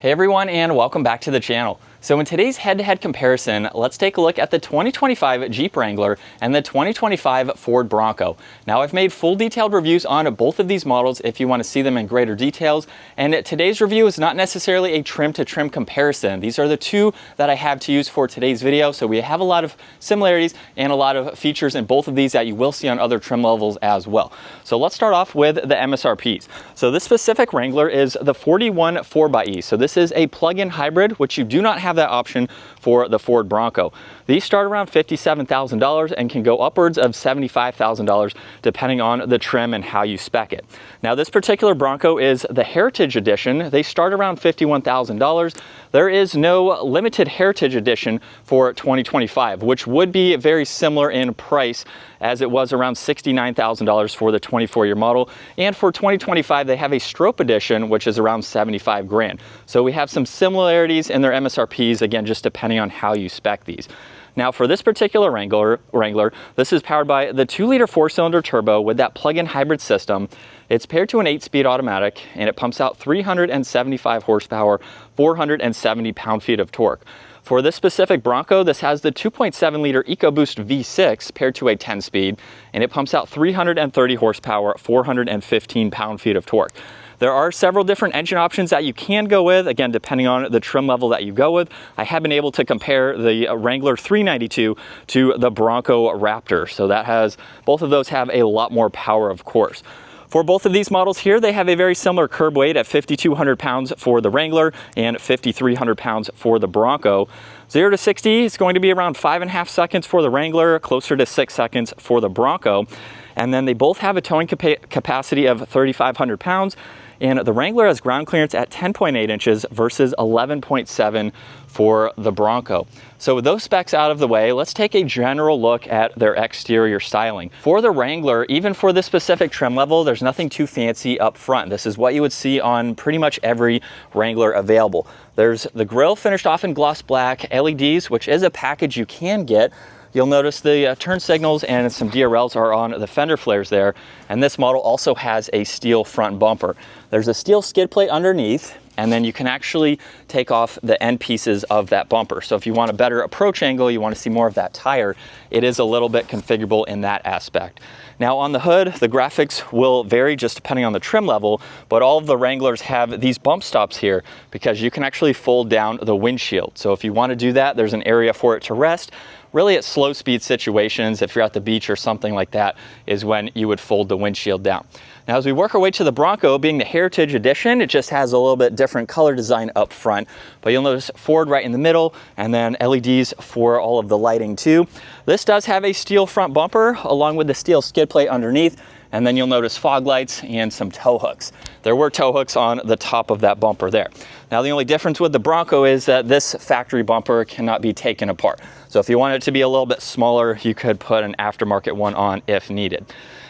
Hey everyone, and welcome back to the channel. So in today's head-to-head comparison, let's take a look at the 2025 Jeep Wrangler and the 2025 Ford Bronco. Now I've made full detailed reviews on both of these models if you want to see them in greater details, and today's review is not necessarily a trim-to-trim comparison. These are the two that I have to use for today's video, so we have a lot of similarities and a lot of features in both of these that you will see on other trim levels as well. So let's start off with the MSRPs. So this specific Wrangler is the 41 4xe. So this is a plug-in hybrid, which you do not have that option for the Ford Bronco. These start around $57,000 and can go upwards of $75,000 depending on the trim and how you spec it. Now this particular Bronco is the Heritage Edition. They start around $51,000. There is no limited Heritage Edition for 2025, which would be very similar in price as it was around $69,000 for the 24-year model. And for 2025, they have a Strobe Edition, which is around 75 grand. So we have some similarities in their MSRPs, again, just depending on how you spec these. Now for this particular Wrangler, this is powered by the 2-liter 4-cylinder turbo with that plug-in hybrid system. It's paired to an 8-speed automatic, and it pumps out 375 horsepower, 470 pound-feet of torque. For this specific Bronco, this has the 2.7-liter EcoBoost V6 paired to a 10-speed, and it pumps out 330 horsepower, 415 pound-feet of torque. There are several different engine options that you can go with, again, depending on the trim level that you go with. I have been able to compare the Wrangler 392 to the Bronco Raptor, so that has, both of those have a lot more power, of course. For both of these models here, they have a very similar curb weight at 5,200 pounds for the Wrangler and 5,300 pounds for the Bronco. 0 to 60 is going to be around 5.5 seconds for the Wrangler, closer to 6 seconds for the Bronco. And then they both have a towing capacity of 3,500 pounds. And the Wrangler has ground clearance at 10.8 inches versus 11.7 for the Bronco. So with those specs out of the way, let's take a general look at their exterior styling. For the Wrangler, even for this specific trim level, there's nothing too fancy up front. This is what you would see on pretty much every Wrangler available. There's the grille finished off in gloss black, LEDs, which is a package you can get. You'll notice the turn signals and some DRLs are on the fender flares there. And this model also has a steel front bumper. There's a steel skid plate underneath, and then you can actually take off the end pieces of that bumper. So if you want a better approach angle, you want to see more of that tire, it is a little bit configurable in that aspect. Now on the hood, the graphics will vary just depending on the trim level, but all of the Wranglers have these bump stops here because you can actually fold down the windshield. So if you want to do that, there's an area for it to rest. Really at slow speed situations, if you're at the beach or something like that, is when you would fold the windshield down. Now as we work our way to the Bronco, being the Heritage Edition, it just has a little bit different color design up front, but you'll notice Ford right in the middle and then LEDs for all of the lighting too. This does have a steel front bumper along with the steel skid plate underneath, and then you'll notice fog lights and some tow hooks. There were tow hooks on the top of that bumper there. Now the only difference with the Bronco is that this factory bumper cannot be taken apart. So if you want it to be a little bit smaller, you could put an aftermarket one on if needed.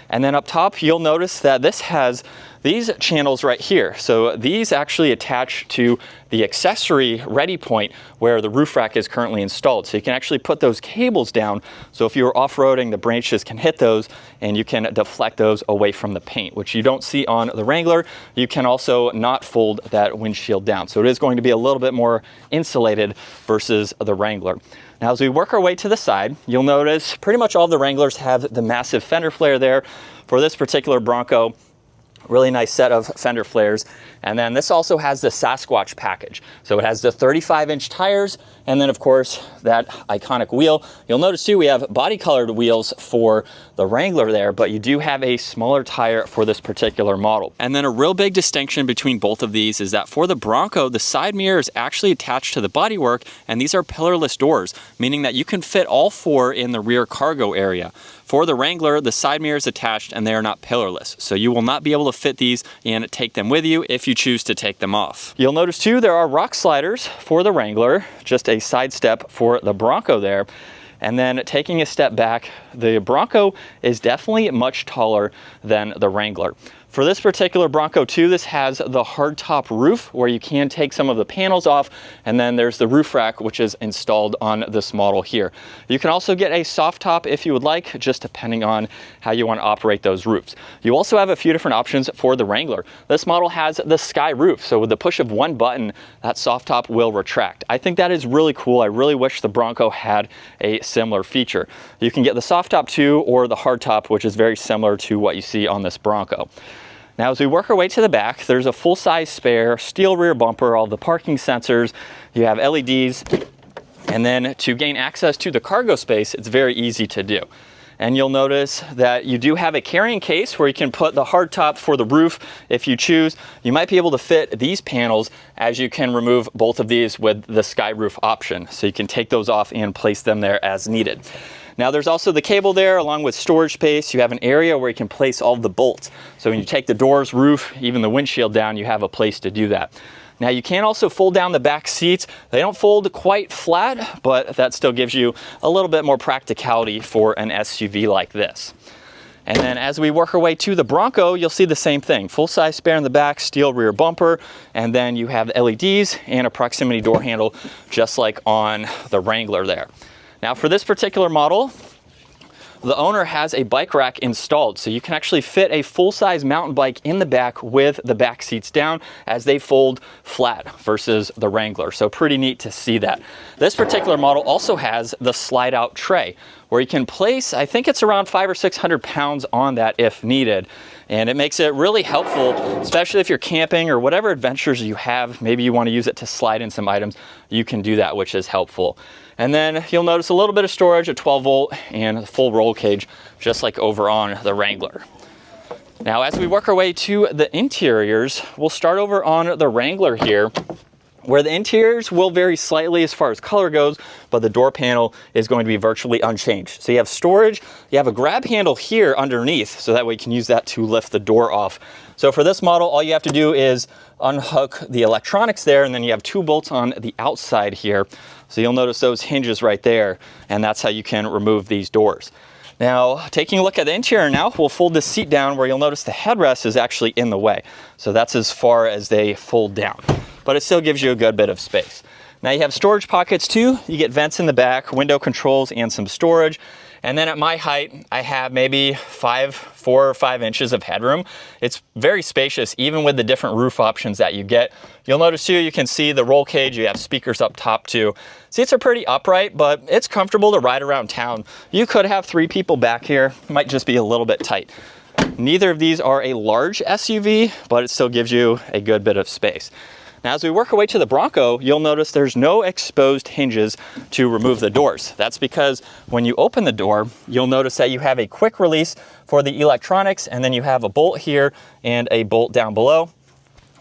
And then up top, you'll notice that this has these channels right here. So these actually attach to the accessory ready point where the roof rack is currently installed. So you can actually put those cables down. So if you're off-roading, the branches can hit those and you can deflect those away from the paint, which you don't see on the Wrangler. You can also not fold that windshield down. So it is going to be a little bit more insulated versus the Wrangler. Now, as we work our way to the side, you'll notice pretty much all the Wranglers have the massive fender flare there. For this particular Bronco, really nice set of fender flares. And then this also has the Sasquatch package. So it has the 35-inch tires, and then of course that iconic wheel. You'll notice too, we have body colored wheels for the Wrangler there, but you do have a smaller tire for this particular model. And then a real big distinction between both of these is that for the Bronco, the side mirror is actually attached to the bodywork, and these are pillarless doors, meaning that you can fit all four in the rear cargo area. For the Wrangler, the side mirror is attached and they are not pillarless, so you will not be able to fit these and take them with you if you choose to take them off. You'll notice too, there are rock sliders for the Wrangler, just a side step for the Bronco there. And then taking a step back, the Bronco is definitely much taller than the Wrangler. For this particular Bronco too, this has the hardtop roof where you can take some of the panels off, and then there's the roof rack which is installed on this model here. You can also get a soft top if you would like, just depending on how you want to operate those roofs. You also have a few different options for the Wrangler. This model has the sky roof, so with the push of one button, that soft top will retract. I think that is really cool. I really wish the Bronco had a similar feature. You can get the soft top too, or the hard top, which is very similar to what you see on this Bronco. Now, as we work our way to the back, there's a full-size spare steel rear bumper, all the parking sensors, you have LEDs, and then to gain access to the cargo space, it's very easy to do. And you'll notice that you do have a carrying case where you can put the hard top for the roof if you choose. You might be able to fit these panels, as you can remove both of these with the sky roof option. So you can take those off and place them there as needed. Now there's also the cable there along with storage space. You have an area where you can place all the bolts. So when you take the doors, roof, even the windshield down, you have a place to do that. Now you can also fold down the back seats. They don't fold quite flat, but that still gives you a little bit more practicality for an SUV like this. And then as we work our way to the Bronco, you'll see the same thing. Full-size spare in the back, steel rear bumper, and then you have LEDs and a proximity door handle, just like on the Wrangler there. Now for this particular model, the owner has a bike rack installed, so you can actually fit a full-size mountain bike in the back with the back seats down, as they fold flat versus the Wrangler. So pretty neat to see that. This particular model also has the slide-out tray, where you can place, I think it's around 500 or 600 pounds on that if needed. And it makes it really helpful, especially if you're camping or whatever adventures you have. Maybe you want to use it to slide in some items. You can do that, which is helpful. And then you'll notice a little bit of storage, a 12 volt and a full roll cage, just like over on the Wrangler. Now, as we work our way to the interiors, we'll start over on the Wrangler here, where the interiors will vary slightly as far as color goes, but the door panel is going to be virtually unchanged. So you have storage, you have a grab handle here underneath, so that way you can use that to lift the door off. So for this model, all you have to do is unhook the electronics there, and then you have two bolts on the outside here. So you'll notice those hinges right there, and that's how you can remove these doors. Now, taking a look at the interior now, we'll fold this seat down where you'll notice the headrest is actually in the way. So that's as far as they fold down, but it still gives you a good bit of space. Now you have storage pockets too. You get vents in the back, window controls, and some storage. And then at my height, I have maybe 4 or 5 inches of headroom. It's very spacious, even with the different roof options that you get. You'll notice too, you can see the roll cage, you have speakers up top too. Seats are pretty upright, but it's comfortable to ride around town. You could have 3 people back here, might just be a little bit tight. Neither of these are a large SUV, but it still gives you a good bit of space. Now, as we work our way to the Bronco, you'll notice there's no exposed hinges to remove the doors. That's because when you open the door, you'll notice that you have a quick release for the electronics, and then you have a bolt here and a bolt down below,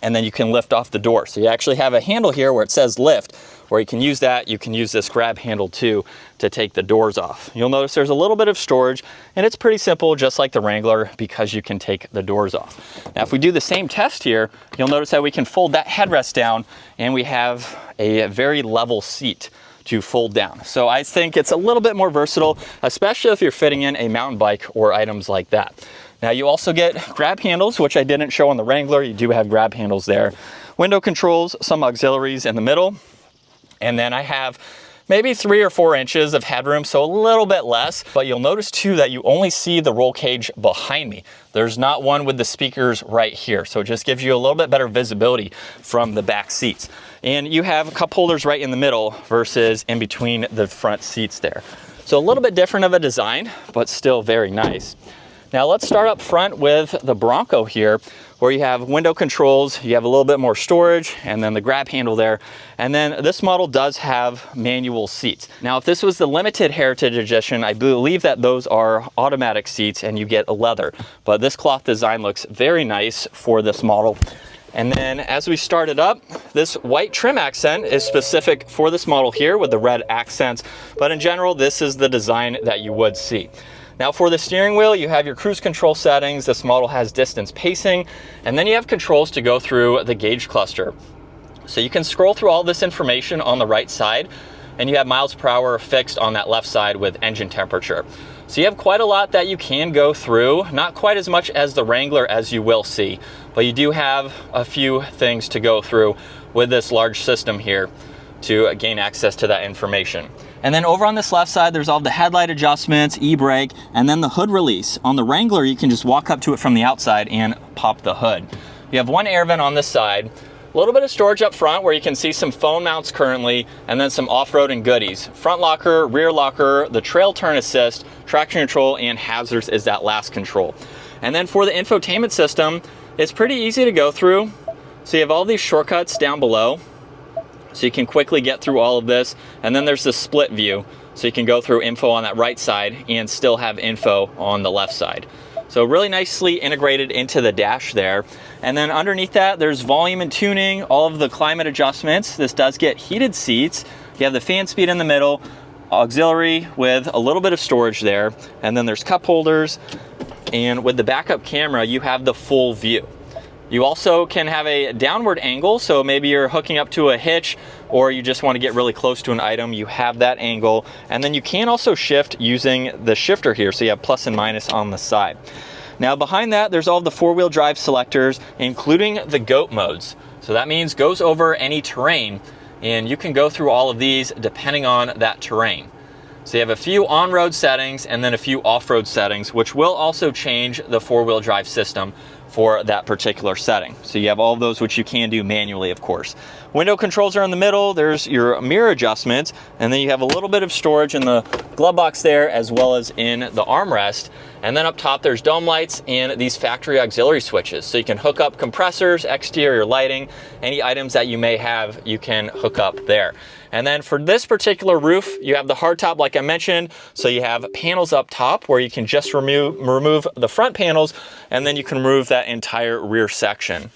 and then you can lift off the door. So you actually have a handle here where it says lift, where you can use that. You can use this grab handle too to take the doors off. You'll notice there's a little bit of storage, and it's pretty simple, just like the Wrangler, because you can take the doors off. Now, if we do the same test here, you'll notice that we can fold that headrest down, and we have a very level seat to fold down. So I think it's a little bit more versatile, especially if you're fitting in a mountain bike or items like that. Now, you also get grab handles, which I didn't show on the Wrangler. You do have grab handles there. Window controls, some auxiliaries in the middle. And then I have maybe 3 or 4 inches of headroom, so a little bit less. But you'll notice too that you only see the roll cage behind me. There's not one with the speakers right here. So it just gives you a little bit better visibility from the back seats. And you have cup holders right in the middle versus in between the front seats there. So a little bit different of a design, but still very nice. Now let's start up front with the Bronco here, where you have window controls, you have a little bit more storage, and then the grab handle there. And then this model does have manual seats. Now, if this was the limited Heritage Edition, I believe that those are automatic seats and you get a leather. But this cloth design looks very nice for this model. And then as we start it up, this white trim accent is specific for this model here with the red accents. But in general, this is the design that you would see. Now for the steering wheel, you have your cruise control settings. This model has distance pacing, and then you have controls to go through the gauge cluster. So you can scroll through all this information on the right side, and you have miles per hour fixed on that left side with engine temperature. So you have quite a lot that you can go through, not quite as much as the Wrangler as you will see, but you do have a few things to go through with this large system here to gain access to that information. And then over on this left side, there's all the headlight adjustments, e-brake, and then the hood release. On the Wrangler, you can just walk up to it from the outside and pop the hood. You have one air vent on this side, a little bit of storage up front where you can see some phone mounts currently, and then some off-roading goodies. Front locker, rear locker, the trail turn assist, traction control, and hazards is that last control. And then for the infotainment system, it's pretty easy to go through. So you have all these shortcuts down below, so you can quickly get through all of this. And then there's the split view, so you can go through info on that right side and still have info on the left side. So really nicely integrated into the dash there. And then underneath that, there's volume and tuning, all of the climate adjustments. This does get heated seats. You have the fan speed in the middle, auxiliary with a little bit of storage there. And then there's cup holders. And with the backup camera, you have the full view. You also can have a downward angle, so maybe you're hooking up to a hitch or you just want to get really close to an item, you have that angle. And then you can also shift using the shifter here, so you have plus and minus on the side. Now behind that, there's all of the four-wheel drive selectors, including the GOAT modes. So that means goes over any terrain, and you can go through all of these depending on that terrain. So you have a few on-road settings and then a few off-road settings, which will also change the four-wheel drive system for that particular setting. So you have all of those, which you can do manually, of course. Window controls are in the middle. There's your mirror adjustments, and then you have a little bit of storage in the glove box there, as well as in the armrest. And then up top, there's dome lights and these factory auxiliary switches. So you can hook up compressors, exterior lighting, any items that you may have, you can hook up there. And then for this particular roof, you have the hardtop like I mentioned. So you have panels up top where you can just remove the front panels, and then you can remove that entire rear section.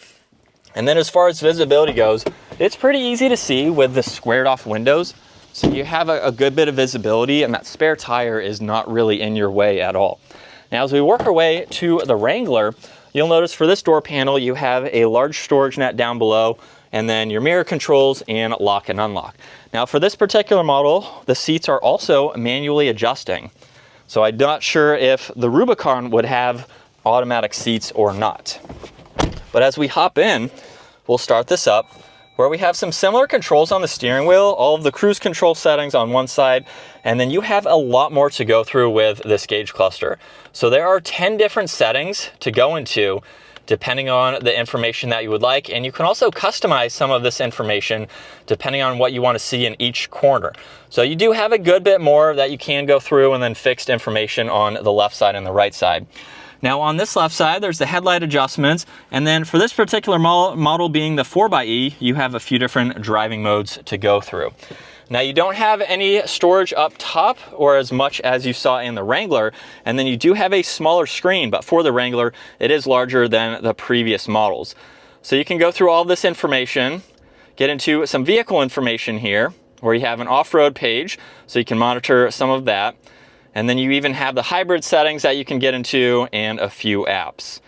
And then as far as visibility goes, it's pretty easy to see with the squared off windows. So you have a good bit of visibility, and that spare tire is not really in your way at all. Now as we work our way to the Wrangler, you'll notice for this door panel, you have a large storage net down below, and then your mirror controls and lock and unlock. Now for this particular model, the seats are also manually adjusting. So I'm not sure if the Rubicon would have automatic seats or not. But as we hop in, we'll start this up where we have some similar controls on the steering wheel, all of the cruise control settings on one side, and then you have a lot more to go through with this gauge cluster. So there are 10 different settings to go into depending on the information that you would like, and you can also customize some of this information depending on what you want to see in each corner. So you do have a good bit more that you can go through, and then fixed information on the left side and the right side. Now on this left side, there's the headlight adjustments, and then for this particular model being the 4xe, you have a few different driving modes to go through. Now you don't have any storage up top or as much as you saw in the Wrangler, and then you do have a smaller screen, but for the Wrangler, it is larger than the previous models. So you can go through all this information, get into some vehicle information here, where you have an off-road page, so you can monitor some of that. And then you even have the hybrid settings that you can get into and a few apps.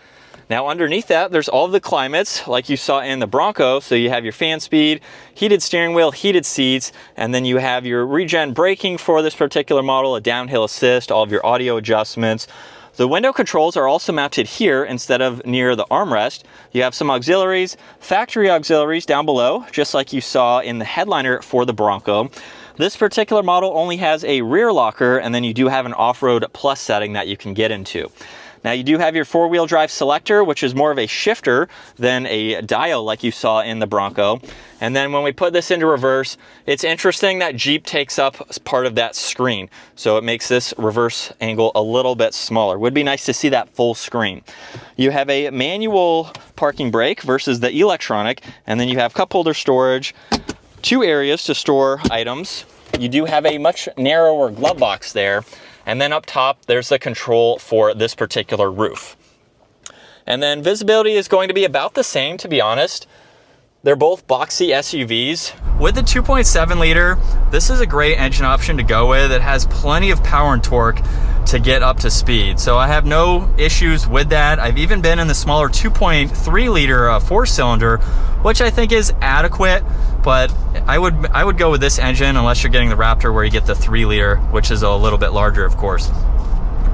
Now underneath that, there's all of the climates like you saw in the Bronco. So you have your fan speed, heated steering wheel, heated seats, and then you have your regen braking for this particular model, a downhill assist, all of your audio adjustments. The window controls are also mounted here instead of near the armrest. You have some auxiliaries, factory auxiliaries down below, just like you saw in the headliner for the Bronco. This particular model only has a rear locker, and then you do have an off-road plus setting that you can get into. Now you do have your four-wheel drive selector, which is more of a shifter than a dial like you saw in the Bronco. And then when we put this into reverse, it's interesting that Jeep takes up part of that screen. So it makes this reverse angle a little bit smaller. Would be nice to see that full screen. You have a manual parking brake versus the electronic, and then you have cup holder storage, 2 areas to store items. You do have a much narrower glove box there. And then up top, there's the control for this particular roof. And then visibility is going to be about the same, to be honest. They're both boxy SUVs. With the 2.7 liter, this is a great engine option to go with. It has plenty of power and torque to get up to speed. So I have no issues with that. I've even been in the smaller 2.3 liter 4-cylinder, which I think is adequate, but I would go with this engine unless you're getting the Raptor where you get the 3 liter, which is a little bit larger, of course.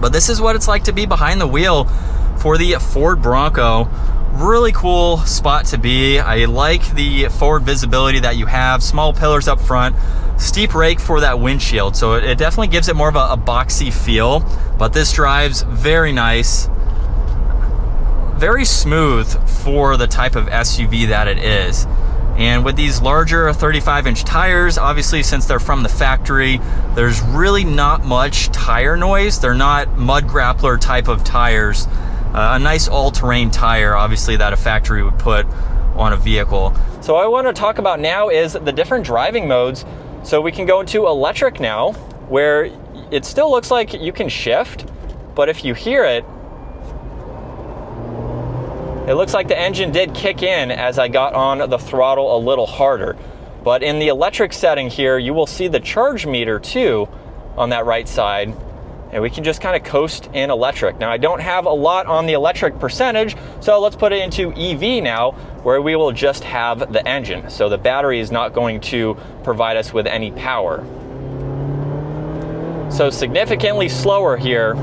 But this is what it's like to be behind the wheel for the Ford Bronco. Really cool spot to be. I like the forward visibility that you have, small pillars up front, steep rake for that windshield. So it definitely gives it more of a boxy feel, but this drives very nice, very smooth for the type of SUV that it is. And with these larger 35-inch tires, obviously since they're from the factory, there's really not much tire noise. They're not mud grappler type of tires. A nice all-terrain tire, obviously, that a factory would put on a vehicle. So what I want to talk about now is the different driving modes. So we can go into electric now, where it still looks like you can shift, but if you hear it, it looks like the engine did kick in as I got on the throttle a little harder. But in the electric setting here, you will see the charge meter too on that right side. And we can just kind of coast in electric. Now I don't have a lot on the electric percentage, so let's put it into EV now, where we will just have the engine. So the battery is not going to provide us with any power. So significantly slower here,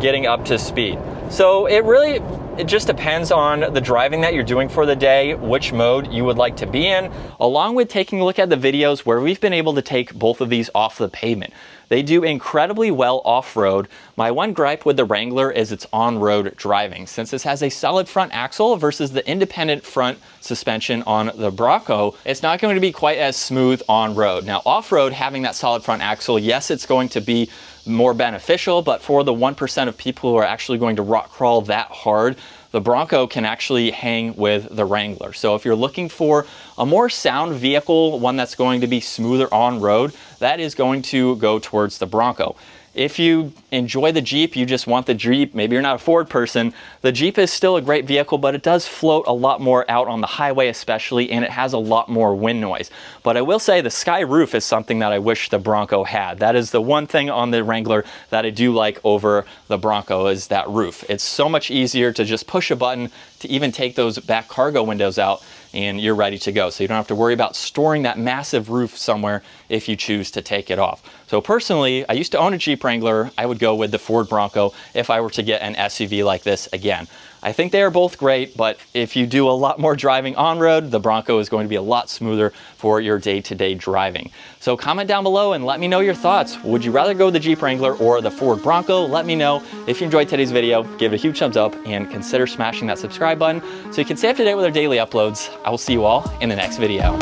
getting up to speed. So it just depends on the driving that you're doing for the day, which mode you would like to be in, along with taking a look at the videos where we've been able to take both of these off the pavement. They do incredibly well off-road. My one gripe with the Wrangler is its on-road driving. Since this has a solid front axle versus the independent front suspension on the Bronco, it's not going to be quite as smooth on-road. Now off-road, having that solid front axle, yes, it's going to be more beneficial, but for the 1% of people who are actually going to rock crawl that hard, the Bronco can actually hang with the Wrangler. So if you're looking for a more sound vehicle, one that's going to be smoother on road, that is going to go towards the Bronco. If you enjoy the Jeep, you just want the Jeep, maybe you're not a Ford person, the Jeep is still a great vehicle, but it does float a lot more out on the highway especially, and it has a lot more wind noise. But I will say the sky roof is something that I wish the Bronco had. That is the one thing on the Wrangler that I do like over the Bronco, is that roof. It's so much easier to just push a button to even take those back cargo windows out, and you're ready to go. So you don't have to worry about storing that massive roof somewhere if you choose to take it off. So personally, I used to own a Jeep Wrangler. I would go with the Ford Bronco if I were to get an SUV like this again. I think they are both great, but if you do a lot more driving on road, the Bronco is going to be a lot smoother for your day-to-day driving. So comment down below and let me know your thoughts. Would you rather go with the Jeep Wrangler or the Ford Bronco? Let me know. If you enjoyed today's video, give it a huge thumbs up and consider smashing that subscribe button so you can stay up to date with our daily uploads. I will see you all in the next video.